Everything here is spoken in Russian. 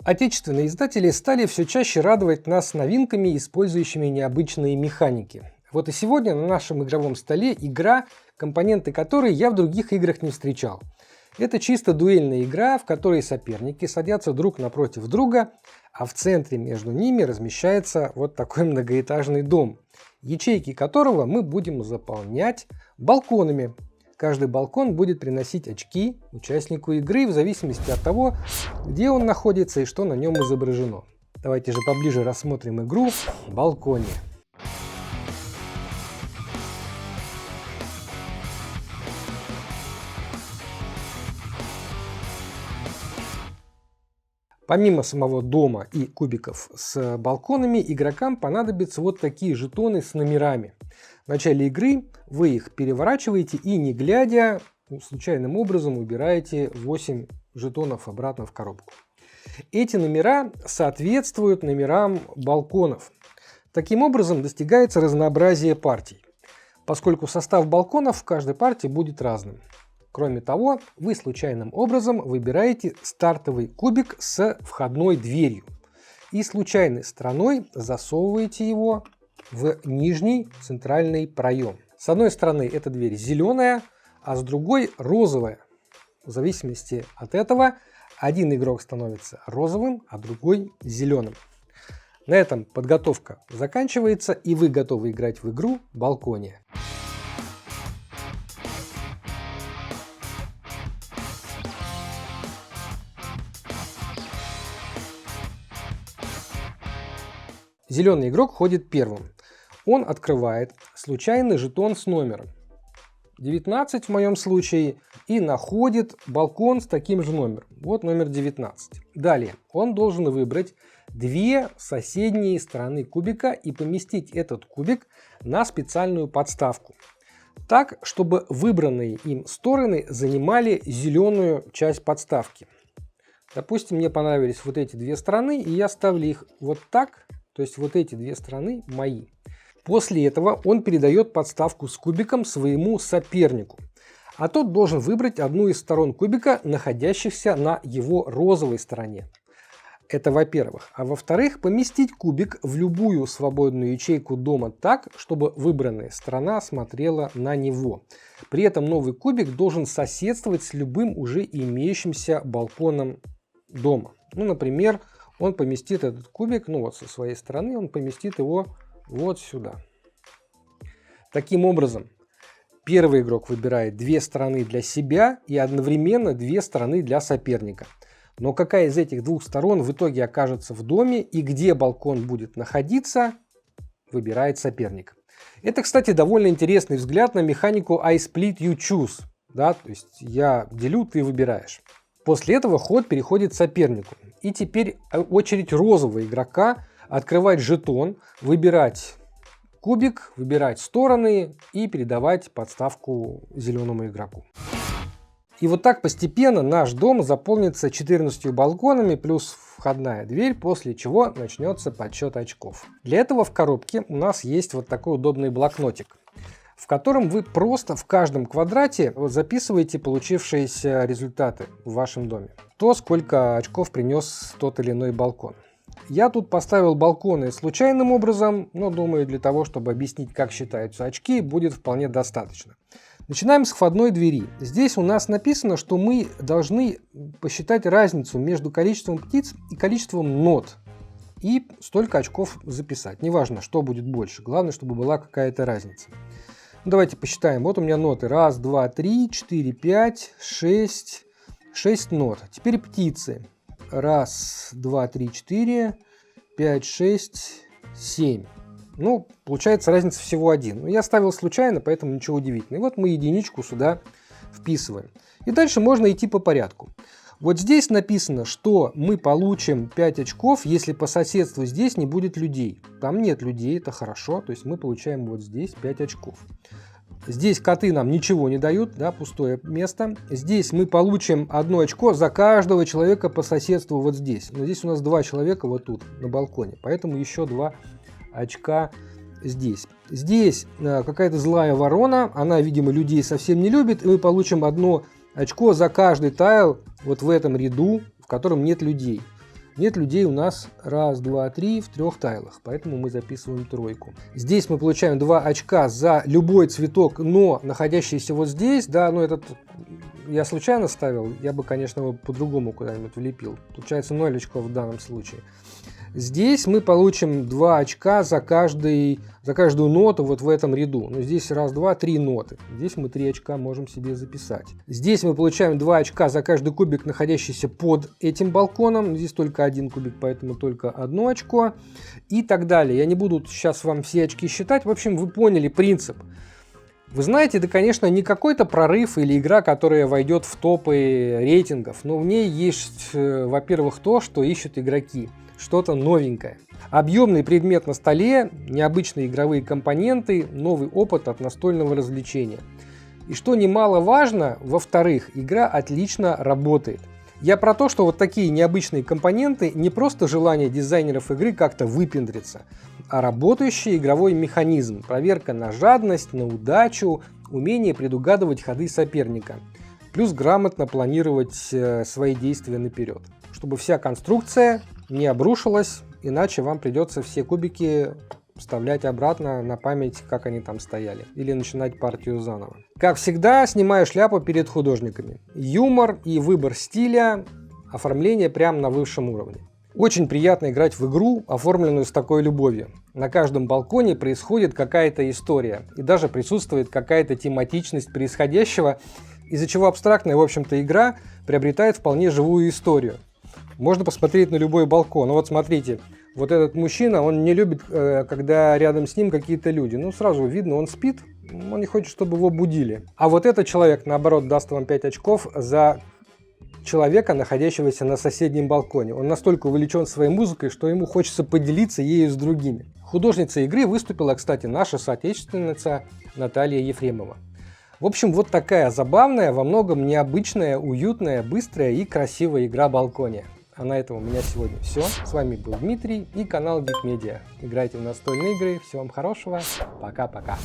Отечественные издатели стали все чаще радовать нас новинками, использующими необычные механики. Вот и сегодня на нашем игровом столе игра, компоненты которой я в других играх не встречал. Это чисто дуэльная игра, в которой соперники садятся друг напротив друга, а в центре между ними размещается вот такой многоэтажный дом, ячейки которого мы будем заполнять балконами. Каждый балкон будет приносить очки участнику игры в зависимости от того, где он находится и что на нем изображено. Давайте же поближе рассмотрим игру «Балконе». Помимо самого дома и кубиков с балконами, игрокам понадобятся вот такие жетоны с номерами. В начале игры вы их переворачиваете и, не глядя, случайным образом убираете 8 жетонов обратно в коробку. Эти номера соответствуют номерам балконов. Таким образом достигается разнообразие партий, поскольку состав балконов в каждой партии будет разным. Кроме того, вы случайным образом выбираете стартовый кубик с входной дверью и случайной стороной засовываете его в нижний центральный проем. С одной стороны эта дверь зеленая, а с другой розовая. В зависимости от этого один игрок становится розовым, а другой зеленым. На этом подготовка заканчивается, и вы готовы играть в игру «Балконе». Зеленый игрок ходит первым. Он открывает случайный жетон с номером 19 в моем случае и находит балкон с таким же номером. Вот номер 19. Далее он должен выбрать две соседние стороны кубика и поместить этот кубик на специальную подставку. Так, чтобы выбранные им стороны занимали зеленую часть подставки. Допустим, мне понравились вот эти две стороны, и я ставлю их вот так. То есть вот эти две стороны мои. После этого он передает подставку с кубиком своему сопернику. А тот должен выбрать одну из сторон кубика, находящихся на его розовой стороне. Это во-первых. А во-вторых, поместить кубик в любую свободную ячейку дома так, чтобы выбранная сторона смотрела на него. При этом новый кубик должен соседствовать с любым уже имеющимся балконом дома. Ну, например, он поместит этот кубик, вот со своей стороны, он поместит его вот сюда. Таким образом, первый игрок выбирает две стороны для себя и одновременно две стороны для соперника. Но какая из этих двух сторон в итоге окажется в доме и где балкон будет находиться, выбирает соперник. Это, кстати, довольно интересный взгляд на механику I split you choose. Да? То есть я делю, ты выбираешь. После этого ход переходит сопернику. И теперь очередь розового игрока открывать жетон, выбирать кубик, выбирать стороны и передавать подставку зеленому игроку. И вот так постепенно наш дом заполнится 14 балконами плюс входная дверь, после чего начнется подсчет очков. Для этого в коробке у нас есть вот такой удобный блокнотик, в котором вы просто в каждом квадрате записываете получившиеся результаты в вашем доме. То, сколько очков принес тот или иной балкон. Я тут поставил балконы случайным образом, но думаю, для того, чтобы объяснить, как считаются очки, будет вполне достаточно. Начинаем с входной двери. Здесь у нас написано, что мы должны посчитать разницу между количеством птиц и количеством нот. И столько очков записать. Неважно, что будет больше. Главное, чтобы была какая-то разница. Давайте посчитаем. Вот у меня ноты. 1, 2, 3, 4, 5, 6. 6 нот. Теперь птицы. 1, 2, 3, 4, 5, 6, 7. Получается разница всего 1. Я ставил случайно, поэтому ничего удивительного. И вот мы единичку сюда вписываем. И дальше можно идти по порядку. Вот здесь написано, что мы получим 5 очков, если по соседству здесь не будет людей. Там нет людей, это хорошо. То есть мы получаем вот здесь 5 очков. Здесь коты нам ничего не дают, да, пустое место. Здесь мы получим 1 очко за каждого человека по соседству вот здесь. Но здесь у нас 2 человека вот тут, на балконе. Поэтому еще 2 очка здесь. Здесь какая-то злая ворона. Она, видимо, людей совсем не любит. И мы получим 1 очко за каждый тайл вот в этом ряду, в котором нет людей. Нет людей у нас 1, 2, 3 в 3 тайлах, поэтому мы записываем 3. Здесь мы получаем 2 очка за любой цветок, но находящийся вот здесь, да, ну этот я случайно ставил, я бы, конечно, его по-другому куда-нибудь влепил. Получается 0 очков в данном случае. Здесь мы получим 2 очка за каждую ноту вот в этом ряду. Но здесь 1, 2, 3 ноты. Здесь мы 3 очка можем себе записать. Здесь мы получаем 2 очка за каждый кубик, находящийся под этим балконом. Здесь только 1 кубик, поэтому только 1 очко. И так далее. Я не буду сейчас вам все очки считать. В общем, вы поняли принцип. Вы знаете, это, конечно, не какой-то прорыв или игра, которая войдет в топы рейтингов. Но в ней есть, во-первых, то, что ищут игроки. Что-то новенькое. Объемный предмет на столе, необычные игровые компоненты, новый опыт от настольного развлечения. И что немаловажно, во-вторых, игра отлично работает. Я про то, что вот такие необычные компоненты не просто желание дизайнеров игры как-то выпендриться, а работающий игровой механизм, проверка на жадность, на удачу, умение предугадывать ходы соперника, плюс грамотно планировать свои действия наперед, чтобы вся конструкция не обрушилась, иначе вам придется все кубики вставлять обратно на память, как они там стояли, или начинать партию заново. Как всегда, снимаю шляпу перед художниками. Юмор и выбор стиля, оформление прямо на высшем уровне. Очень приятно играть в игру, оформленную с такой любовью. На каждом балконе происходит какая-то история, и даже присутствует какая-то тематичность происходящего, из-за чего абстрактная, в общем-то, игра приобретает вполне живую историю. Можно посмотреть на любой балкон. Ну вот смотрите, вот этот мужчина, он не любит, когда рядом с ним какие-то люди. Ну сразу видно, он спит, он не хочет, чтобы его будили. А вот этот человек, наоборот, даст вам 5 очков за человека, находящегося на соседнем балконе. Он настолько увлечен своей музыкой, что ему хочется поделиться ею с другими. Художницей игры выступила, кстати, наша соотечественница Наталья Ефремова. В общем, вот такая забавная, во многом необычная, уютная, быстрая и красивая игра Балкония. А на этом у меня сегодня все. С вами был Дмитрий и канал Geek Media. Играйте в настольные игры. Всего вам хорошего. Пока-пока.